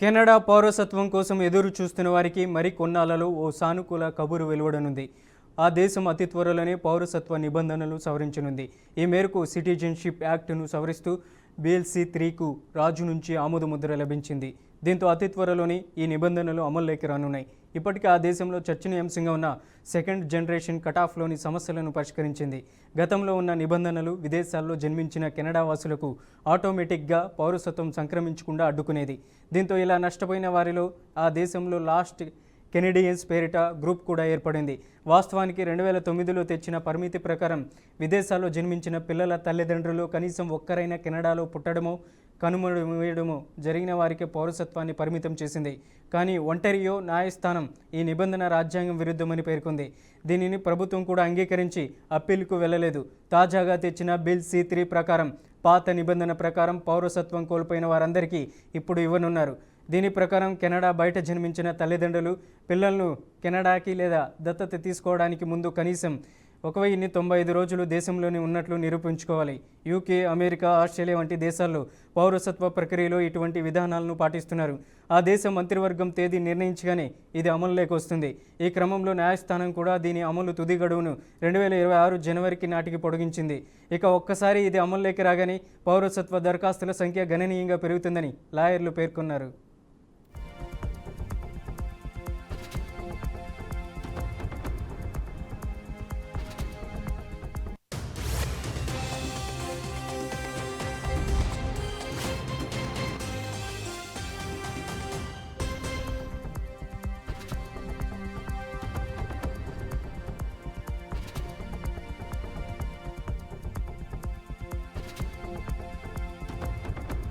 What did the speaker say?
Canada పౌరసత్వం కోసం ఎదురు చూస్తున్న వారికి మరికొన్నాళ్లలో ఓ సానుకూల కబురు వెలువడనుంది. ఆ దేశం అతి త్వరలోనే పౌరసత్వ నిబంధనలు సవరించనుంది. ఈ మేరకు సిటిజన్షిప్ యాక్ట్ను సవరిస్తూ BLC 3కు రాజు నుంచి ఆమోదముద్ర లభించింది. దీంతో అతి త్వరలోనే ఈ నిబంధనలు అమల్లోకి రానున్నాయి. ఇప్పటికే ఆ దేశంలో చర్చనీయాంశంగా ఉన్న సెకండ్ జనరేషన్ కటాఫ్లోని సమస్యలను పరిష్కరించింది. గతంలో ఉన్న నిబంధనలు విదేశాల్లో జన్మించిన కెనడా వాసులకు ఆటోమేటిక్గా పౌరసత్వం సంక్రమించకుండా అడ్డుకునేది. దీంతో ఇలా నష్టపోయిన వారిలో ఆ దేశంలో లాస్ట్ కెనడియన్స్ పేరిట గ్రూప్ కూడా ఏర్పడింది. వాస్తవానికి 2009లో తెచ్చిన పరిమితి ప్రకారం విదేశాల్లో జన్మించిన పిల్లల తల్లిదండ్రులు కనీసం ఒక్కరైనా కెనడాలో పుట్టడమో కనుమరుగయ్యడమో జరిగిన వారికి పౌరసత్వాన్ని పరిమితం చేసింది. కానీ ఒంటారియో న్యాయస్థానం ఈ నిబంధన రాజ్యాంగం విరుద్ధమని పేర్కొంది. దీనిని ప్రభుత్వం కూడా అంగీకరించి అప్పీలుకు వెళ్ళలేదు. తాజాగా తెచ్చిన బిల్ C3 ప్రకారం పాత నిబంధన ప్రకారం పౌరసత్వం కోల్పోయిన వారందరికీ ఇప్పుడు ఇవ్వనున్నారు. దీని ప్రకారం కెనడా బయట జన్మించిన తల్లిదండ్రులు పిల్లలను కెనడాకి లేదా దత్తత తీసుకోవడానికి ముందు కనీసం 1095 రోజులు దేశంలోనే ఉన్నట్లు నిరూపించుకోవాలి. UK, అమెరికా, ఆస్ట్రేలియా వంటి దేశాల్లో పౌరసత్వ ప్రక్రియలో ఇటువంటి విధానాలను పాటిస్తున్నారు. ఆ దేశ మంత్రివర్గం తేదీ నిర్ణయించగానే ఇది అమలులోకి వస్తుంది. ఈ క్రమంలో న్యాయస్థానం కూడా దీని అమలు తుది గడువును 2026 జనవరికి నాటికి పొడిగించింది. ఇక ఒక్కసారి ఇది అమలులోకి రాగానే పౌరసత్వ దరఖాస్తుల సంఖ్య గణనీయంగా పెరుగుతుందని లాయర్లు పేర్కొన్నారు.